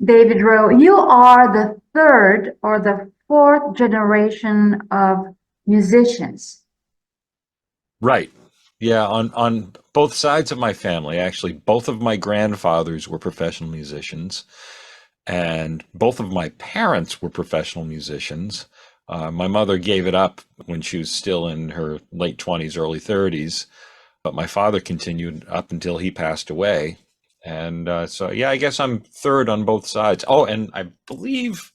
David Rowe, you are the third or the fourth generation of musicians. Right. Yeah, on both sides of my family, actually, both of my grandfathers were professional musicians, and both of my parents were professional musicians. My mother gave it up when she was still in her late 20s, early 30s, but my father continued up until he passed away. And so, yeah, I guess I'm third on both sides. Oh, and I believe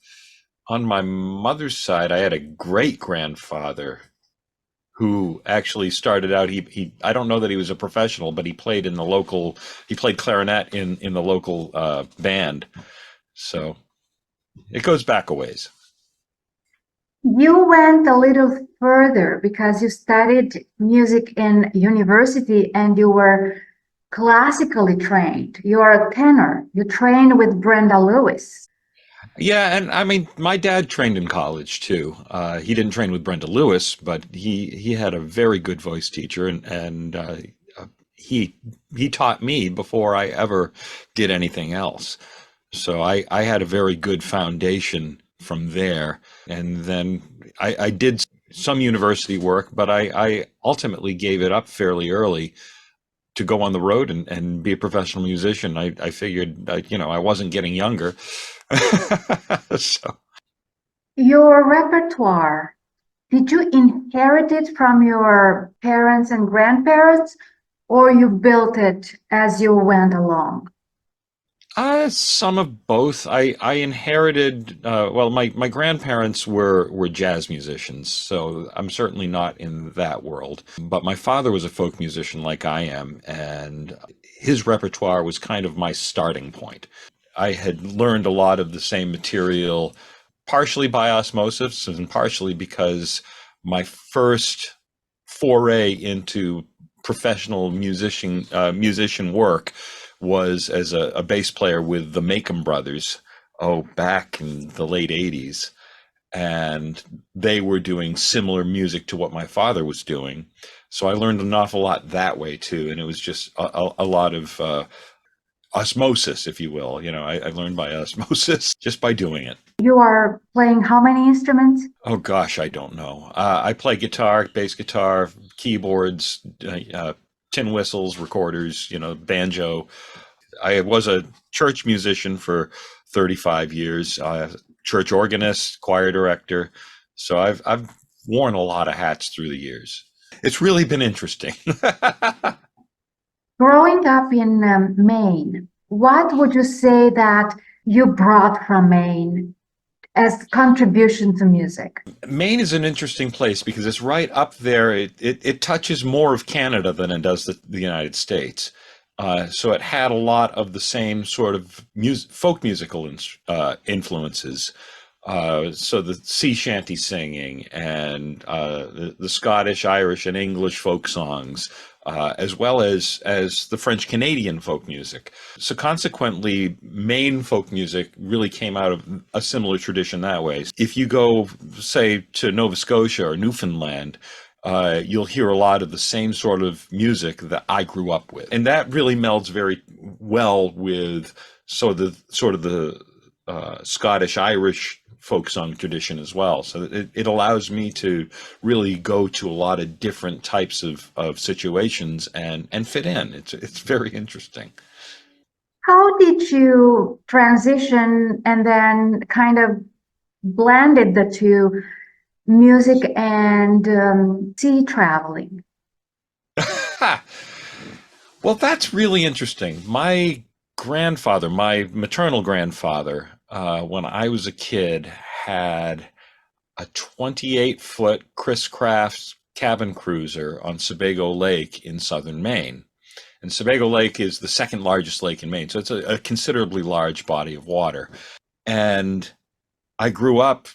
on my mother's side, I had a great grandfather who actually started out. He I don't know that he was a professional, but he played clarinet in the local band. So it goes back a ways. You went a little further because you studied music in university and you were classically trained. You are a tenor. You trained with Brenda Lewis. Yeah, and I mean, my dad trained in college too. He didn't train with Brenda Lewis, but he had a very good voice teacher, and he he taught me before I ever did anything else. So I had a very good foundation from there. And then I did some university work, but I ultimately gave it up fairly early to go on the road and be a professional musician. I figured, I wasn't getting younger. So Your repertoire, did you inherit it from your parents and grandparents, or you built it as you went along? some of both. I inherited. Well, my grandparents were jazz musicians, so I'm certainly not in that world. But my father was a folk musician, like I am, and his repertoire was kind of my starting point. I had learned a lot of the same material, partially by osmosis, and partially because my first foray into professional musician work was as a bass player with the Macon brothers, back in the late 80s. And they were doing similar music to what my father was doing. So I learned an awful lot that way too. And it was just a lot of osmosis, if you will. I learned by osmosis just by doing it. You are playing how many instruments? Oh gosh, I don't know. I play guitar, bass guitar, keyboards, tin whistles, recorders, banjo. I was a church musician for 35 years, church organist, choir director. So I've worn a lot of hats through the years. It's really been interesting. Growing up in Maine, what would you say that you brought from Maine as contribution to music? Maine is an interesting place because it's right up there. It touches more of Canada than it does the United States. So it had a lot of the same sort of folk musical influences. So the sea shanty singing and the Scottish, Irish, and English folk songs, as well as the French Canadian folk music. So consequently, Maine folk music really came out of a similar tradition that way. If you go, say, to Nova Scotia or Newfoundland, you'll hear a lot of the same sort of music that I grew up with, and that really melds very well with the Scottish Irish folk song tradition as well. So it allows me to really go to a lot of different types of situations and fit in. It's very interesting. How did you transition and then kind of blended the two, music and sea traveling? Well, that's really interesting. My maternal grandfather, when I was a kid, had a 28-foot Chris Crafts cabin cruiser on Sebago Lake in southern Maine. And Sebago Lake is the second largest lake in Maine, so it's a considerably large body of water. And I grew up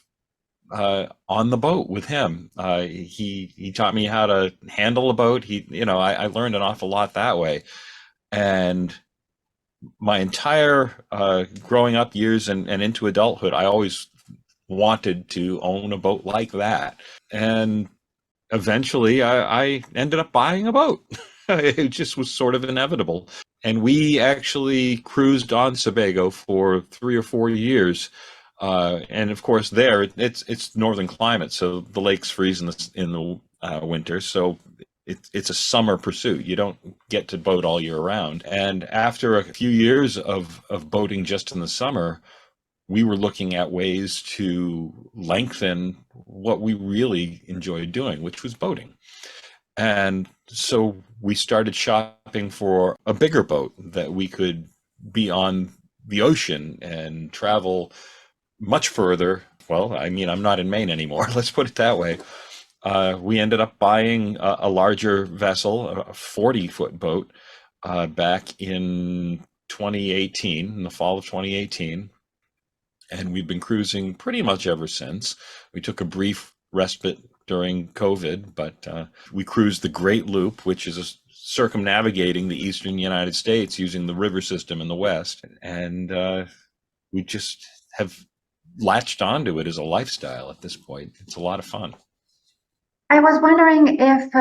on the boat with him. He taught me how to handle a boat. I learned an awful lot that way. And my entire growing up years and into adulthood, I always wanted to own a boat like that. And eventually, I ended up buying a boat. It just was sort of inevitable. And we actually cruised on Sebago for 3 or 4 years. And of course, there it's northern climate, so the lakes freeze in the winter. So it's a summer pursuit. You don't get to boat all year round. And after a few years of boating just in the summer, we were looking at ways to lengthen what we really enjoyed doing, which was boating. And so we started shopping for a bigger boat that we could be on the ocean and travel much further. Well, I mean, I'm not in Maine anymore. Let's put it that way. We ended up buying a larger vessel, a 40-foot boat, back in 2018, in the fall of 2018. And we've been cruising pretty much ever since. We took a brief respite during COVID, but we cruised the Great Loop, which is circumnavigating the eastern United States using the river system in the west. And we just have latched onto it as a lifestyle at this point. It's a lot of fun. I was wondering if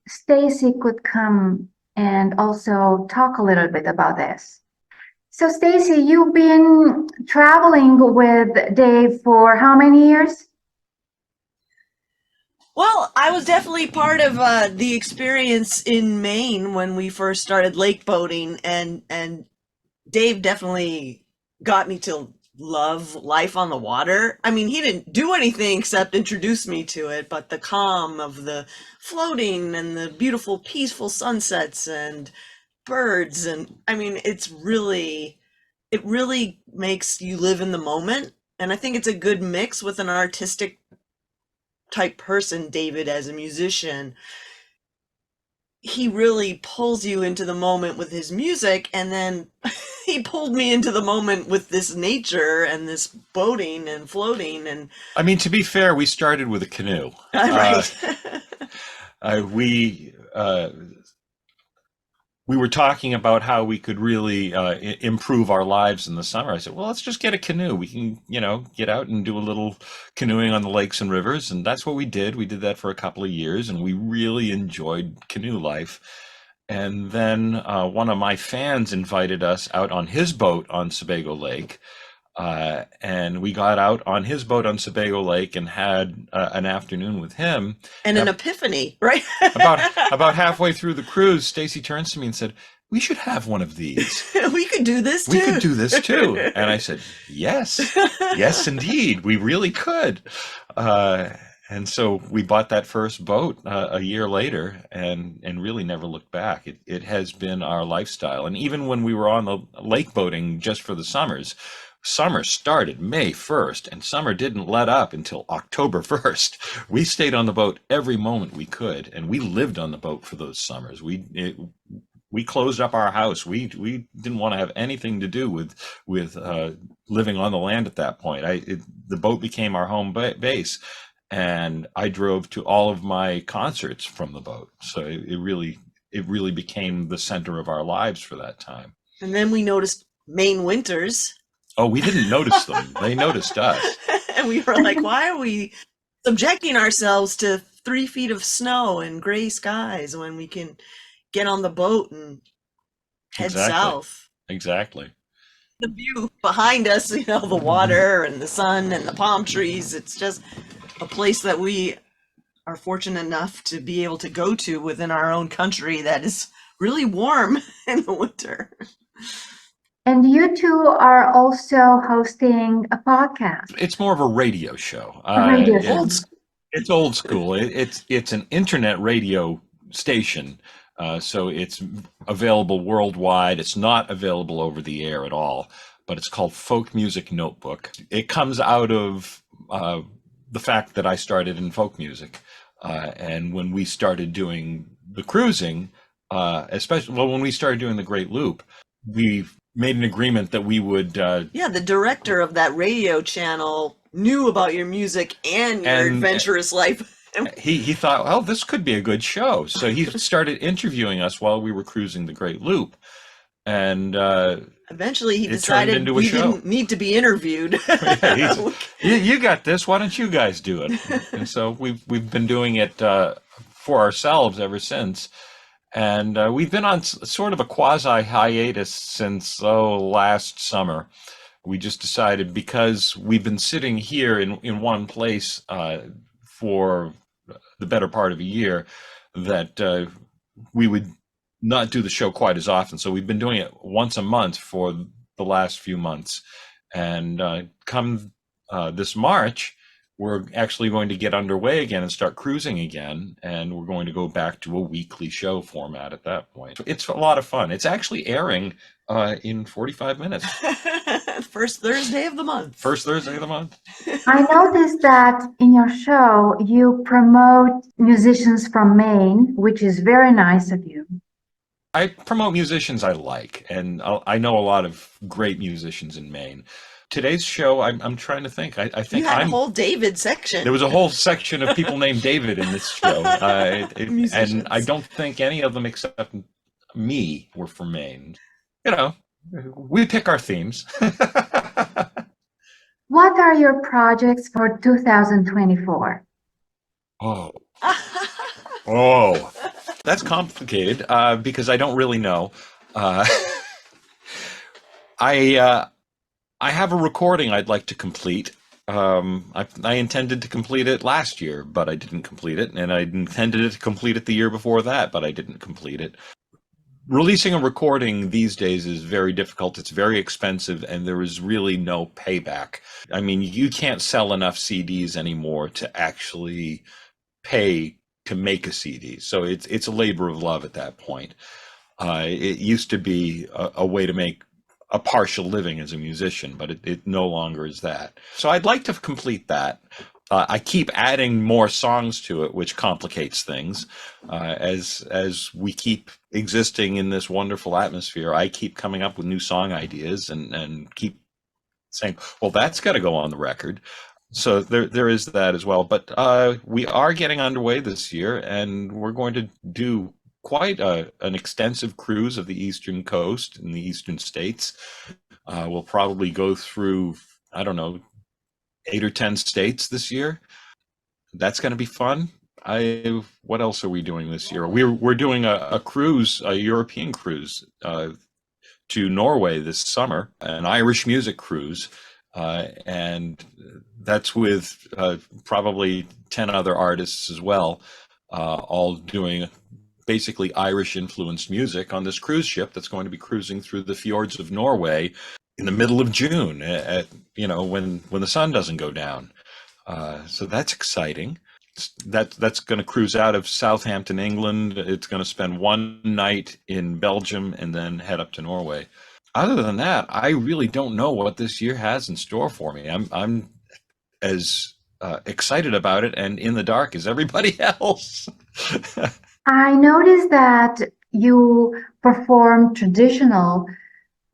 Stacy could come and also talk a little bit about this. So Stacy, you've been traveling with Dave for how many years? Well, I was definitely part of the experience in Maine when we first started lake boating, and Dave definitely got me to love life on the water. I mean, he didn't do anything except introduce me to it, but the calm of the floating and the beautiful, peaceful sunsets and birds, and I mean, it really makes you live in the moment. And I think it's a good mix with an artistic type person, David, as a musician. He really pulls you into the moment with his music, and then he pulled me into the moment with this nature and this boating and floating. And I mean, to be fair, we started with a canoe. right. We were talking about how we could really improve our lives in the summer. I said, well, let's just get a canoe. We can, get out and do a little canoeing on the lakes and rivers. And that's what we did. We did that for a couple of years, and we really enjoyed canoe life. And then one of my fans invited us out on his boat on Sebago Lake. And we got out on his boat on Sebago Lake and had an afternoon with him. And an epiphany, right? about halfway through the cruise, Stacy turns to me and said, "We should have one of these. We could do this too. We could do this too." And I said, yes, indeed, we really could. And so we bought that first boat a year later, and really never looked back. It has been our lifestyle. And even when we were on the lake boating just for the summers, summer started May 1st, and summer didn't let up until October 1st. We stayed on the boat every moment we could, and we lived on the boat for those summers. We closed up our house. We didn't want to have anything to do with living on the land at that point. The boat became our home base, and I drove to all of my concerts from the boat. So it really became the center of our lives for that time. And then we noticed Maine winters. Oh, we didn't notice them. They noticed us. And we were like, why are we subjecting ourselves to 3 feet of snow and gray skies when we can get on the boat and head south? Exactly. The view behind us, the water and the sun and the palm trees. It's just a place that we are fortunate enough to be able to go to within our own country that is really warm in the winter. And you two are also hosting a podcast. It's more of a radio show. It's old school. It's an internet radio station, so it's available worldwide. It's not available over the air at all, but it's called Folk Music Notebook. It comes out of the fact that I started in folk music, and when we started doing the cruising, when we started doing the Great Loop, we made an agreement that we would the director of that radio channel knew about your music and your adventurous life. He thought, well, this could be a good show, so he started interviewing us while we were cruising the Great Loop, and eventually he decided we didn't need to be interviewed. You got this, why don't you guys do it? And so we've been doing it for ourselves ever since. And we've been on sort of a quasi hiatus since last summer. We just decided, because we've been sitting here in one place for the better part of a year, that we would not do the show quite as often. So we've been doing it once a month for the last few months. And come this March, we're actually going to get underway again and start cruising again. And we're going to go back to a weekly show format at that point. It's a lot of fun. It's actually airing in 45 minutes. First Thursday of the month. First Thursday of the month. I noticed that in your show, you promote musicians from Maine, which is very nice of you. I promote musicians I like, and I know a lot of great musicians in Maine. Today's show, I'm trying to think. I think You had a whole David section. there was a whole section of people named David in this show, Musicians. and I don't think any of them except me were from Maine. You know, we pick our themes. What are your projects for 2024? Oh, that's complicated because I don't really know. I have a recording I'd like to complete. I intended to complete it last year, but I didn't complete it, and I intended to complete it the year before that, but I didn't complete it. Releasing a recording these days is very difficult. It's very expensive, and there is really no payback. I mean, you can't sell enough CDs anymore to actually pay to make a CD. So it's a labor of love at that point. It used to be a way to make a partial living as a musician, but it no longer is that. So I'd like to complete that. I keep adding more songs to it, which complicates things. As we keep existing in this wonderful atmosphere, I keep coming up with new song ideas and keep saying, well, that's got to go on the record. So there is that as well. But we are getting underway this year, and we're going to do quite an extensive cruise of the eastern coast and the eastern states. We'll probably go through, I don't know, 8 or 10 states this year. That's going to be fun. What else are we doing this year? We're doing a cruise, a European cruise to Norway this summer, an Irish music cruise. And that's with probably 10 other artists as well, all doing basically Irish influenced music on this cruise ship that's going to be cruising through the fjords of Norway in the middle of June, when the sun doesn't go down. So that's exciting. That's going to cruise out of Southampton, England. It's going to spend one night in Belgium and then head up to Norway. Other than that, I really don't know what this year has in store for me. I'm as excited about it and in the dark as everybody else. I noticed that you perform traditional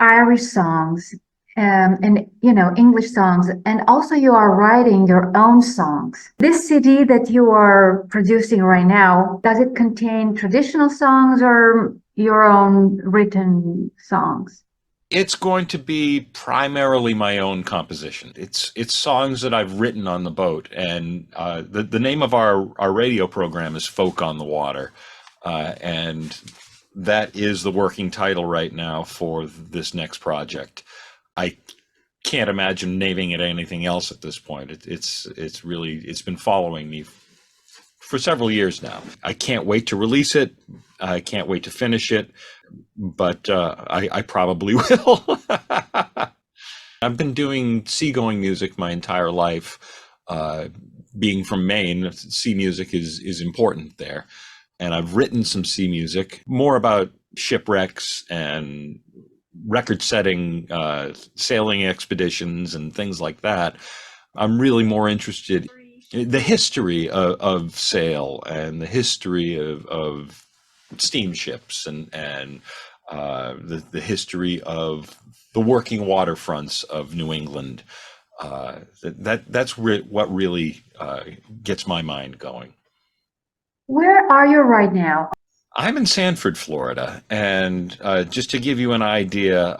Irish songs and English songs, and also you are writing your own songs. This CD that you are producing right now, does it contain traditional songs or your own written songs? It's going to be primarily my own composition. It's songs that I've written on the boat, and the name of our radio program is Folk on the Water, and that is the working title right now for this next project. I can't imagine naming it anything else at this point. It's been following me for several years now. I can't wait to release it. I can't wait to finish it, but I probably will. I've been doing seagoing music my entire life. Being from Maine, sea music is important there. And I've written some sea music, more about shipwrecks and record-setting sailing expeditions and things like that. I'm really more interested in the history of sail and the history of steamships and the history of the working waterfronts of New England. That's what really gets my mind going. Where are you right now? I'm in Sanford, Florida, and just to give you an idea,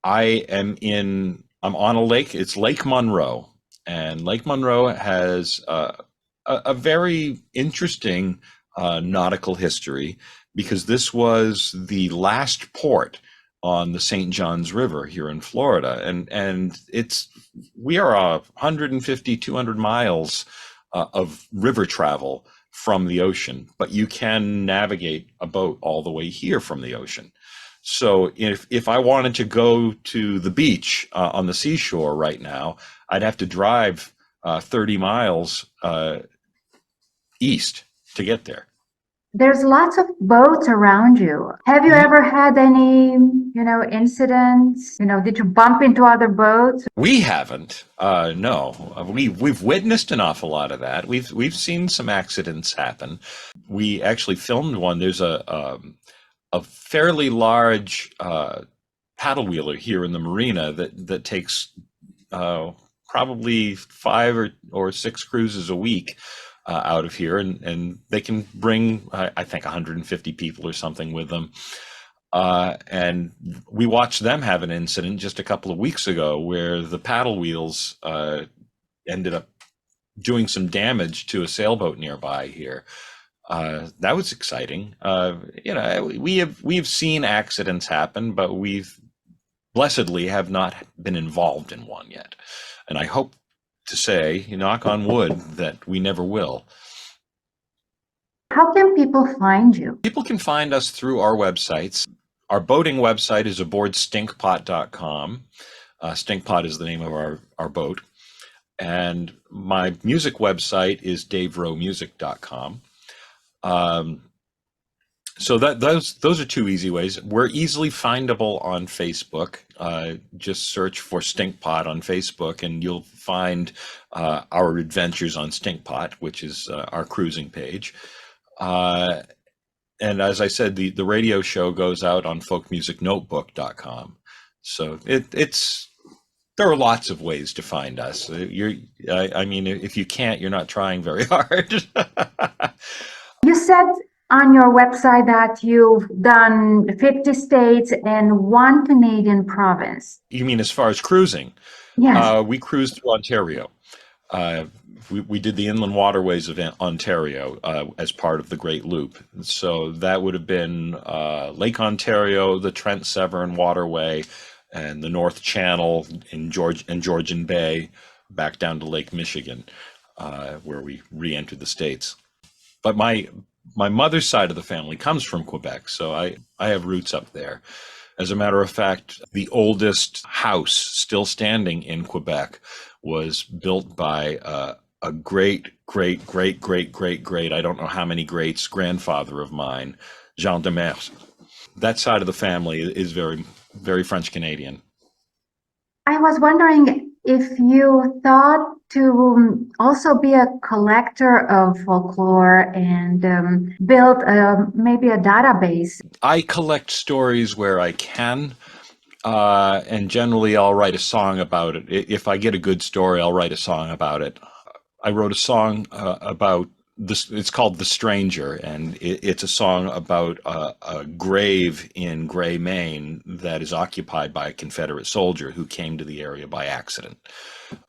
I'm on a lake. It's Lake Monroe, and Lake Monroe has a very interesting nautical history. because this was the last port on the St. Johns River here in Florida. And we are 150, 200 miles of river travel from the ocean, but you can navigate a boat all the way here from the ocean. So if I wanted to go to the beach on the seashore right now, I'd have to drive 30 miles east to get there. There's lots of boats around you. Have you ever had any, incidents? Did you bump into other boats? We haven't. No, we've witnessed an awful lot of that. We've seen some accidents happen. We actually filmed one. There's a fairly large paddle wheeler here in the marina that takes probably 5 or 6 cruises a week out of here, and they can bring I think 150 people or something with them. And we watched them have an incident just a couple of weeks ago where the paddle wheels ended up doing some damage to a sailboat nearby here. That was exciting. We've seen accidents happen, but we've blessedly have not been involved in one yet. And I hope to say, knock on wood, that we never will. How can people find you? People can find us through our websites. Our boating website is aboardstinkpot.com. Stinkpot is the name of our boat. And my music website is daverowemusic.com. So those are 2 easy ways. We're easily findable on Facebook. Just search for Stinkpot on Facebook, and you'll find our adventures on Stinkpot, which is our cruising page. And as I said, the radio show goes out on folkmusicnotebook.com. So there are lots of ways to find us. If you can't, you're not trying very hard. You said on your website that you've done 50 states and 1 Canadian province. You mean as far as cruising? Yes. We cruised through Ontario. We did the inland waterways of Ontario as part of the Great Loop. So that would have been Lake Ontario, the Trent Severn Waterway, and the North Channel in Georgian Bay, back down to Lake Michigan, where we re-entered the States. But my mother's side of the family comes from Quebec, so I have roots up there. As a matter of fact, the oldest house still standing in Quebec was built by a great, I don't know how many greats, grandfather of mine, Jean de Merse. That side of the family is very, very French Canadian. I was wondering if you thought to also be a collector of folklore and build maybe a database. I collect stories where I can, and generally I'll write a song about it. If I get a good story, I'll write a song about it. I wrote a song about this. It's called The Stranger, and it's a song about a grave in Gray, Maine that is occupied by a Confederate soldier who came to the area by accident.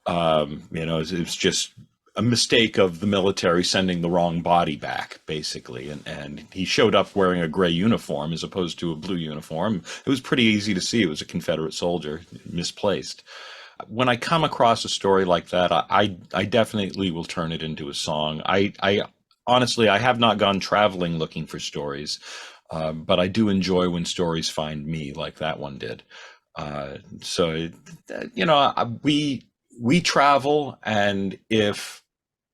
It's just a mistake of the military sending the wrong body back, basically. And he showed up wearing a gray uniform as opposed to a blue uniform. It was pretty easy to see it was a Confederate soldier misplaced. When I come across a story like that, I definitely will turn it into a song. I honestly, I have not gone traveling looking for stories, but I do enjoy when stories find me, like that one did. We travel, and if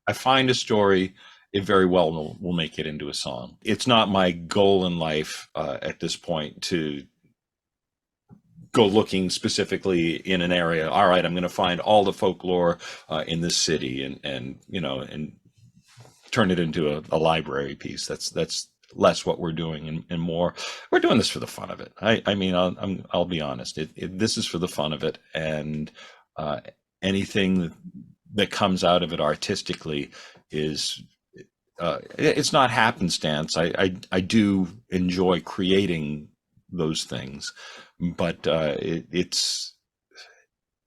I find a story, it very well will make it into a song. It's not my goal in life at this point to go looking specifically in an area. All right, I'm going to find all the folklore in this city and turn it into a library piece. That's less what we're doing, and more we're doing this for the fun of it. I'll be honest. This is for the fun of it, and anything that comes out of it artistically is it's not happenstance. I do enjoy creating those things, but it's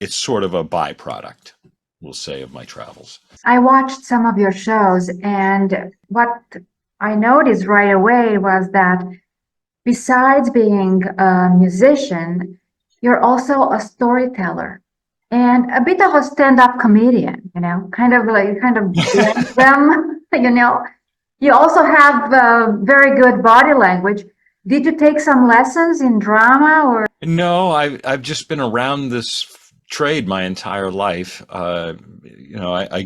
sort of a byproduct, we'll say, of my travels. I watched some of your shows, and what I noticed right away was that besides being a musician, you're also a storyteller and a bit of a stand-up comedian, kind of like you kind of blend them, You also have very good body language. Did you take some lessons in drama or? No, I've just been around this trade my entire life. I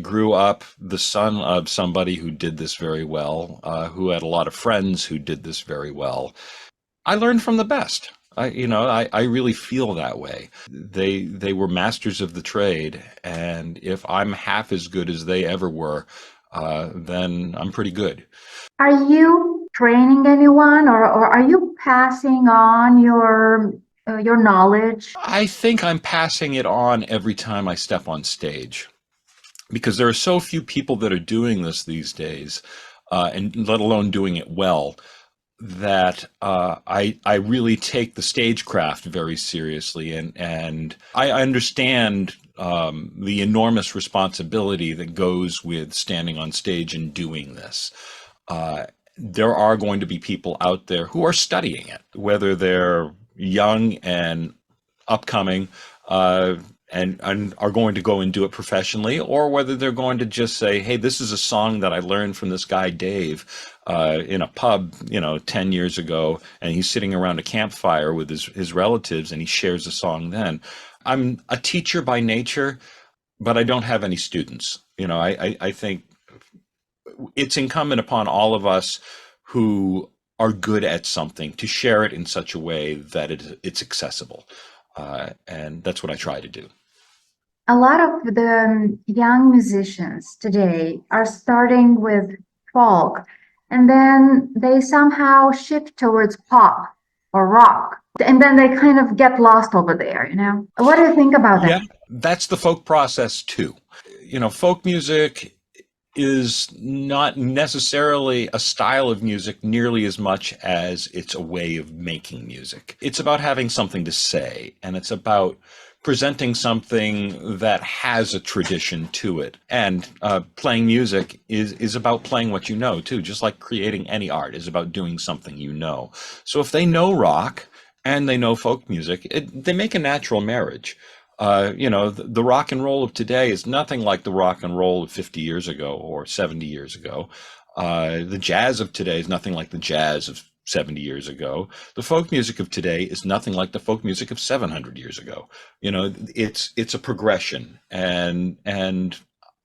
grew up the son of somebody who did this very well, who had a lot of friends who did this very well. I learned from the best. I really feel that way. They were masters of the trade, and if I'm half as good as they ever were, then I'm pretty good. Are you training anyone or are you passing on your knowledge? I think I'm passing it on every time I step on stage because there are so few people that are doing this these days, and let alone doing it well, that I really take the stagecraft very seriously, and I understand the enormous responsibility that goes with standing on stage and doing this. Uh, there are going to be people out there who are studying it, whether they're young and upcoming, uh, and are going to go and do it professionally, or whether they're going to just say, "Hey, this is a song that I learned from this guy Dave in a pub, 10 years ago, and he's sitting around a campfire with his relatives, and he shares a song." Then, I'm a teacher by nature, but I don't have any students. I think it's incumbent upon all of us who are good at something to share it in such a way that it's accessible. And that's what I try to do. A lot of the young musicians today are starting with folk and then they somehow shift towards pop or rock. And then they kind of get lost over there. What do you think about that? Yeah, that's the folk process too. Folk music is not necessarily a style of music nearly as much as it's a way of making music. It's about having something to say, and it's about presenting something that has a tradition to it. And playing music is about playing what you know too, just like creating any art is about doing something you know. So if they know rock and they know folk music, they make a natural marriage. The rock and roll of today is nothing like the rock and roll of 50 years ago or 70 years ago. The jazz of today is nothing like the jazz of 70 years ago. The folk music of today is nothing like the folk music of 700 years ago. It's a progression, and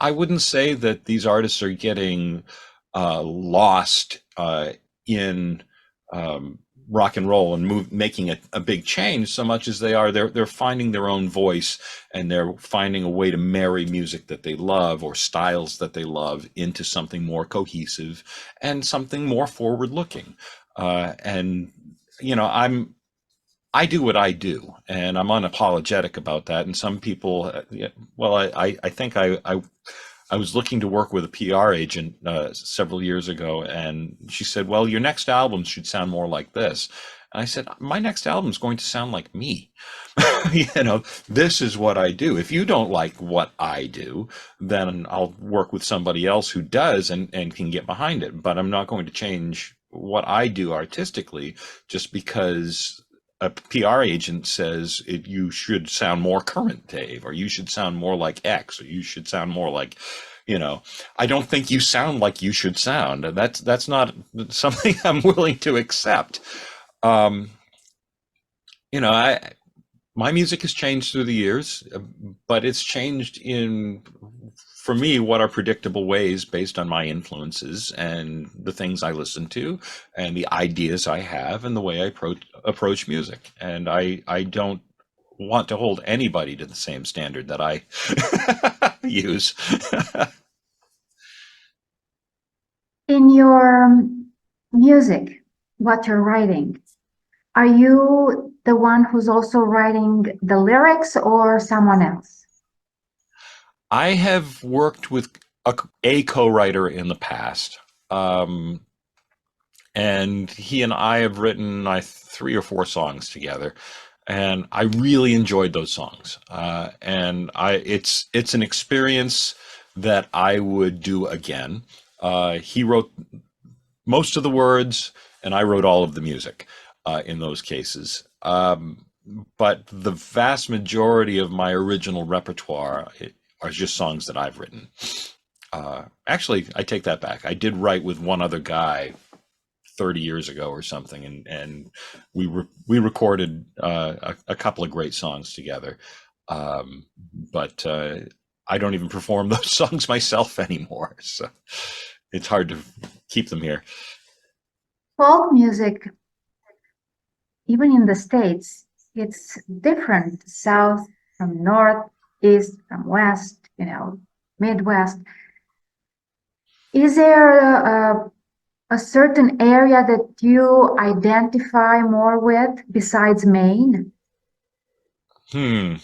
I wouldn't say that these artists are getting lost in rock and roll and making a big change so much as they're finding their own voice, and they're finding a way to marry music that they love or styles that they love into something more cohesive and something more forward looking. And I do what I do, and I'm unapologetic about that. And some people, well, I think I was looking to work with a PR agent several years ago, and she said, "Well, your next album should sound more like this." And I said, "My next album is going to sound like me." This is what I do. If you don't like what I do, then I'll work with somebody else who does and can get behind it. But I'm not going to change what I do artistically just because a PR agent says you should sound more current, Dave, or you should sound more like X, or you should sound more like, I don't think you sound like you should sound. That's not something I'm willing to accept. Um, my music has changed through the years, but it's changed for me, what are predictable ways based on my influences and the things I listen to and the ideas I have and the way I approach music. And I don't want to hold anybody to the same standard that I use. In your music, what you're writing, are you the one who's also writing the lyrics or someone else? I have worked with a co-writer in the past. And he and I have written 3 or 4 songs together, and I really enjoyed those songs. And it's an experience that I would do again. He wrote most of the words, and I wrote all of the music in those cases. But the vast majority of my original repertoire are just songs that I've written. Actually, I take that back. I did write with one other guy 30 years ago or something, and we recorded a couple of great songs together. But I don't even perform those songs myself anymore, so it's hard to keep them here. Folk music, even in the States, it's different. South from North, East from West, Midwest. Is there a certain area that you identify more with besides Maine? Hmm.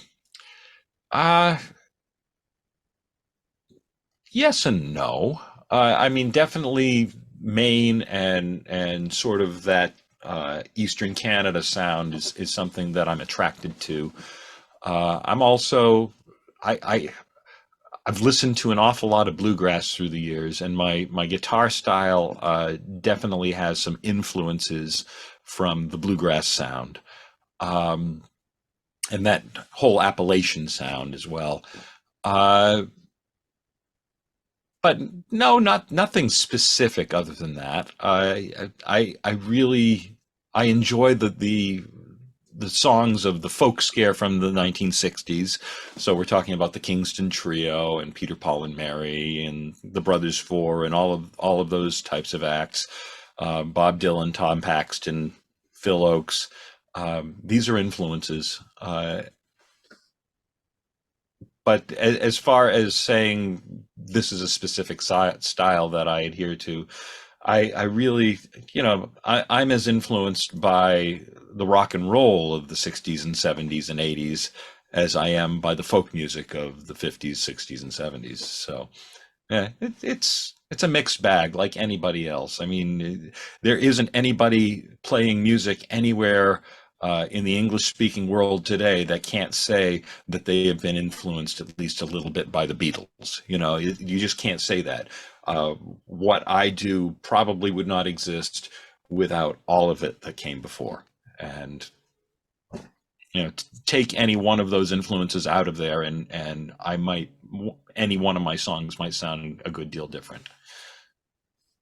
Uh, yes and no. I mean, definitely Maine and sort of that Eastern Canada sound is something that I'm attracted to. I'm also I I've listened to an awful lot of bluegrass through the years, and my guitar style definitely has some influences from the bluegrass sound, um, and that whole Appalachian sound as well. Uh, but no, nothing specific other than that. I really I enjoy the songs of the folk scare from the 1960s. So we're talking about the Kingston Trio and Peter, Paul and Mary and the Brothers Four and all of those types of acts. Bob Dylan, Tom Paxton, Phil Oakes. These are influences. But as far as saying this is a specific style that I adhere to, I really, I'm as influenced by the rock and roll of the 60s and 70s and 80s as I am by the folk music of the 50s, 60s, and 70s. So, yeah, it's a mixed bag like anybody else. I mean, there isn't anybody playing music anywhere in the English speaking world today that can't say that they have been influenced at least a little bit by the Beatles. You just can't say that. What I do probably would not exist without all of it that came before. And take any one of those influences out of there, and any one of my songs might sound a good deal different.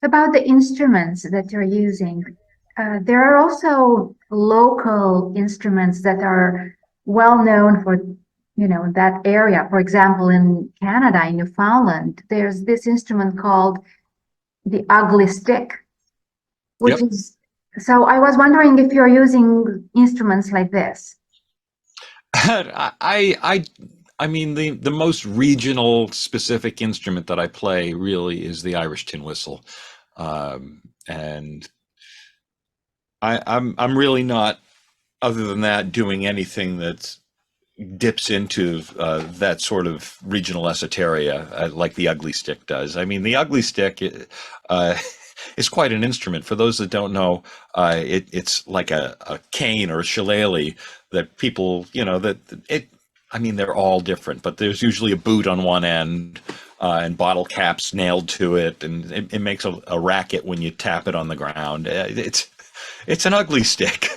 About the instruments that you're using, there are also local instruments that are well known for, that area. For example, in Canada, in Newfoundland, there's this instrument called the ugly stick, which Yep. is, so I was wondering if you're using instruments like this. I mean, the most regional specific instrument that I play really is the Irish tin whistle. And I'm really not, other than that, doing anything that dips into that sort of regional esoteria like the ugly stick does. I mean, the ugly stick uh, is quite an instrument. For those that don't know, it's like a cane or a shillelagh that people, that it. I mean, they're all different, but there's usually a boot on one end and bottle caps nailed to it, and it makes a racket when you tap it on the ground. It's an ugly stick.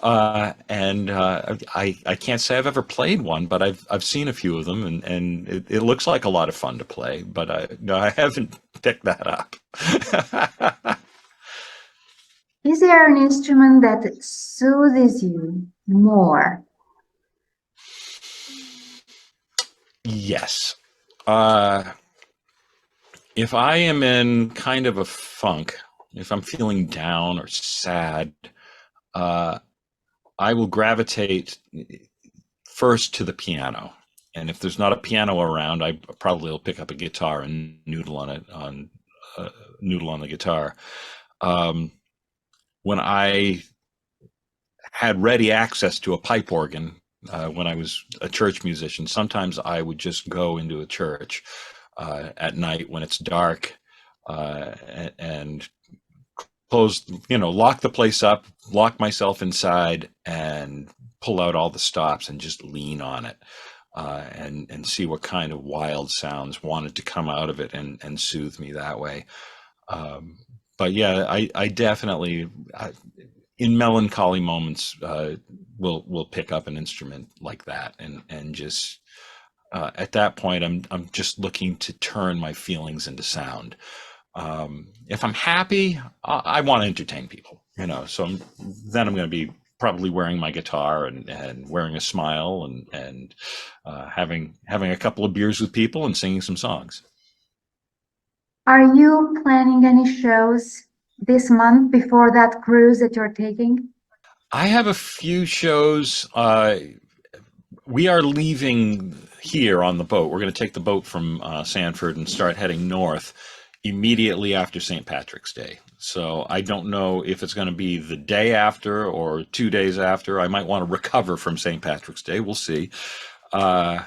And I can't say I've ever played one, but I've seen a few of them, and it looks like a lot of fun to play. But no, I haven't picked that up. Is there an instrument that soothes you more? Yes. If I am in kind of a funk, if I'm feeling down or sad, uh, I will gravitate first to the piano. And if there's not a piano around, I probably will pick up a guitar and noodle on the guitar. Um, when I had ready access to a pipe organ when I was a church musician, sometimes I would just go into a church at night when it's dark and close, lock the place up, lock myself inside, and pull out all the stops and just lean on it. And see what kind of wild sounds wanted to come out of it and soothe me that way. Um, but yeah, I definitely, in melancholy moments, will pick up an instrument like that, and just at that point, I'm just looking to turn my feelings into sound. If I'm happy, I want to entertain people, So then I'm going to be probably wearing my guitar and wearing a smile and having a couple of beers with people and singing some songs. Are you planning any shows this month before that cruise that you're taking? I have a few shows. We are leaving here on the boat. We're going to take the boat from Sanford and start heading north immediately after St. Patrick's Day. So I don't know if it's going to be the day after or 2 days after. I might want to recover from St. Patrick's Day. We'll see. Uh,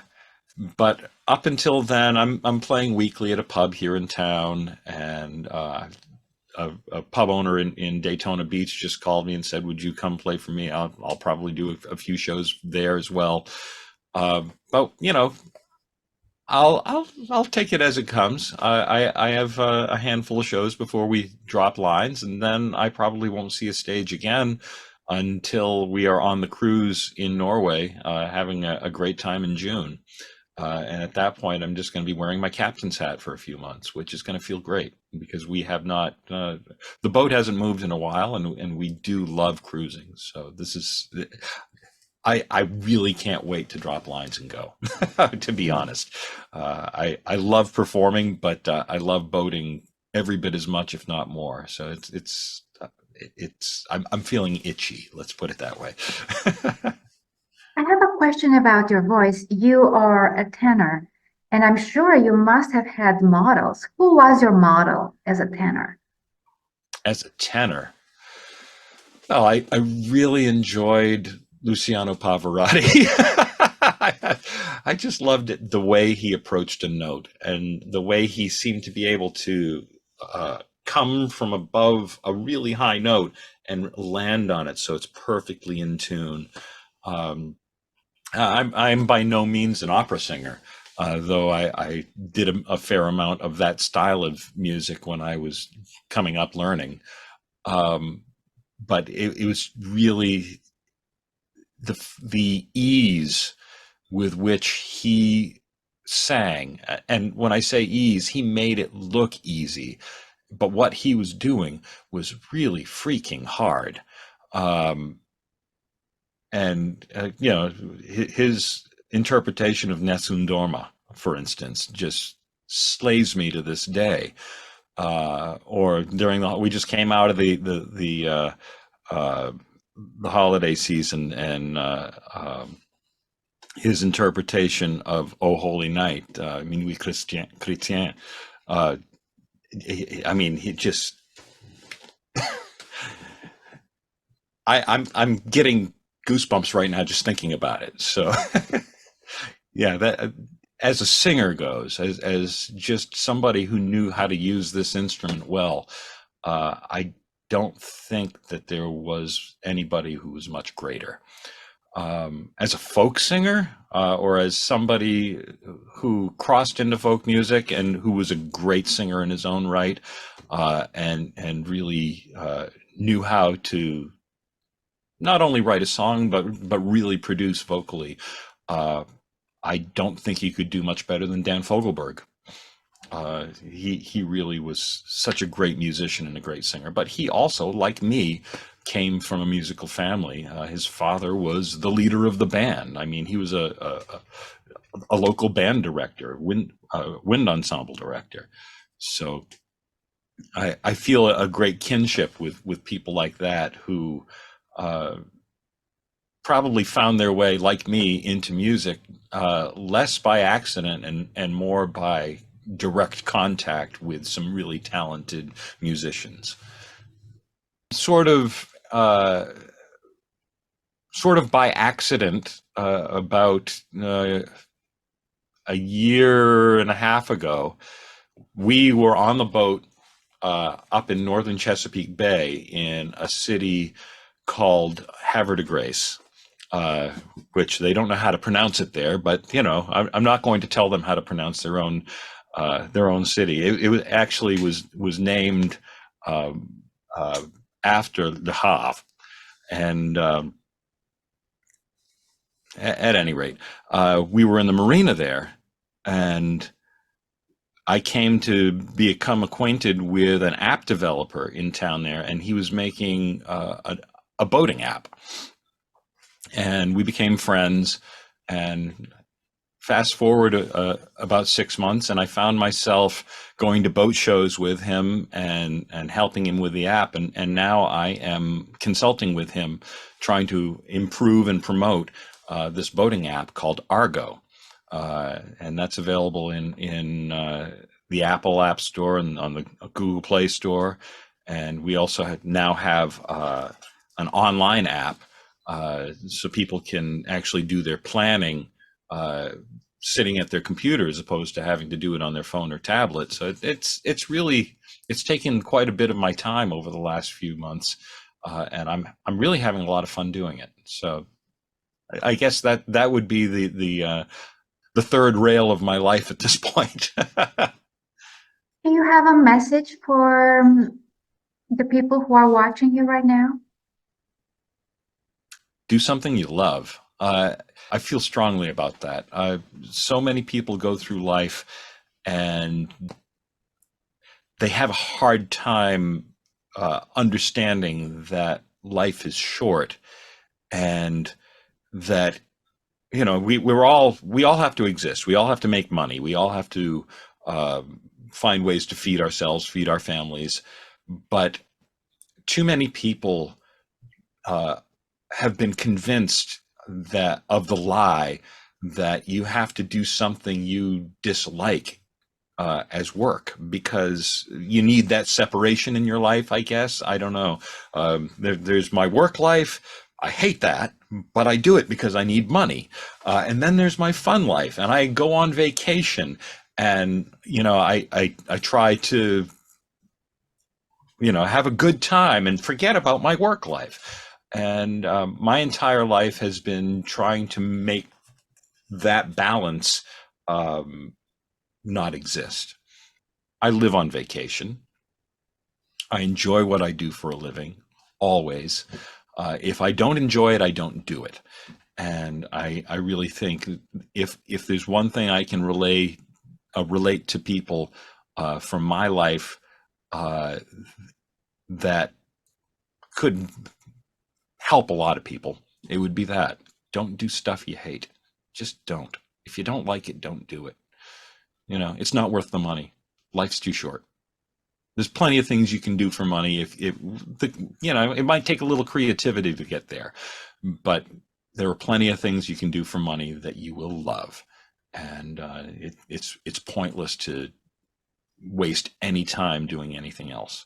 but up until then, I'm playing weekly at a pub here in town, and a pub owner in Daytona Beach just called me and said, "Would you come play for me?" I'll probably do a few shows there as well. But I'll take it as it comes. I have a handful of shows before we drop lines, and then I probably won't see a stage again until we are on the cruise in Norway, having a great time in June. And at that point, I'm just going to be wearing my captain's hat for a few months, which is going to feel great because we have not, the boat hasn't moved in a while, and we do love cruising. So this is, I really can't wait to drop lines and go, to be honest. I love performing, but I love boating every bit as much, if not more. So I'm feeling itchy. Let's put it that way. I have a question about your voice. You are a tenor, and I'm sure you must have had models. Who was your model as a tenor? As a tenor, well, I really enjoyed Luciano Pavarotti. I just loved it, the way he approached a note and the way he seemed to be able to come from above a really high note and land on it so it's perfectly in tune. Um, I'm by no means an opera singer, though I did a fair amount of that style of music when I was coming up learning. Um, but it was really the ease with which he sang. And when I say ease, he made it look easy, but what he was doing was really freaking hard. Um, and his interpretation of Nessun Dorma, for instance, just slays me to this day. Or during we just came out of the holiday season, and his interpretation of "O Holy Night," Minuit Chrétien. I mean, he just. I'm getting goosebumps right now just thinking about it. So, yeah, that as a singer goes, as just somebody who knew how to use this instrument well, I don't think that there was anybody who was much greater. As a folk singer, or as somebody who crossed into folk music and who was a great singer in his own right, and really knew how to not only write a song but really produce vocally. I don't think he could do much better than Dan Fogelberg. He really was such a great musician and a great singer. But he also, like me, came from a musical family. His father was the leader of the band. I mean, he was a local band director, wind ensemble director. So I feel a great kinship with people like that who probably found their way, like me, into music less by accident and more by direct contact with some really talented musicians. Sort of by accident, about a year and a half ago, we were on the boat up in northern Chesapeake Bay in a city called Havre de Grace, which they don't know how to pronounce it there, but I'm not going to tell them how to pronounce their own city. It was actually was named um, after the half. And at any rate, we were in the marina there, and I came to become acquainted with an app developer in town there, and he was making a boating app. And we became friends. And fast forward about 6 months, and I found myself going to boat shows with him and helping him with the app. And now I am consulting with him, trying to improve and promote this boating app called Argo. And that's available in the Apple App Store and on the Google Play Store. And we also now have an online app, so people can actually do their planning sitting at their computer as opposed to having to do it on their phone or tablet. So it's really, it's taken quite a bit of my time over the last few months, and I'm really having a lot of fun doing it. So I guess that would be the third rail of my life at this point. Do you have a message for the people who are watching you right now? Do something you love. I feel strongly about that. So many people go through life and they have a hard time understanding that life is short, and that we all have to exist. We all have to make money. We all have to find ways to feed ourselves, feed our families. But too many people have been convinced that of the lie that you have to do something you dislike as work, because you need that separation in your life, I guess. I don't know. There's my work life. I hate that, but I do it because I need money. And then there's my fun life, and I go on vacation, and I try to have a good time and forget about my work life. And my entire life has been trying to make that balance not exist. I live on vacation. I enjoy what I do for a living, always. If I don't enjoy it, I don't do it. And I really think if there's one thing I can relate to people from my life that could help a lot of people, it would be that. Don't do stuff you hate. Just don't. If you don't like it, don't do it. It's not worth the money. Life's too short. There's plenty of things you can do for money. It might take a little creativity to get there, but there are plenty of things you can do for money that you will love. And it's pointless to waste any time doing anything else.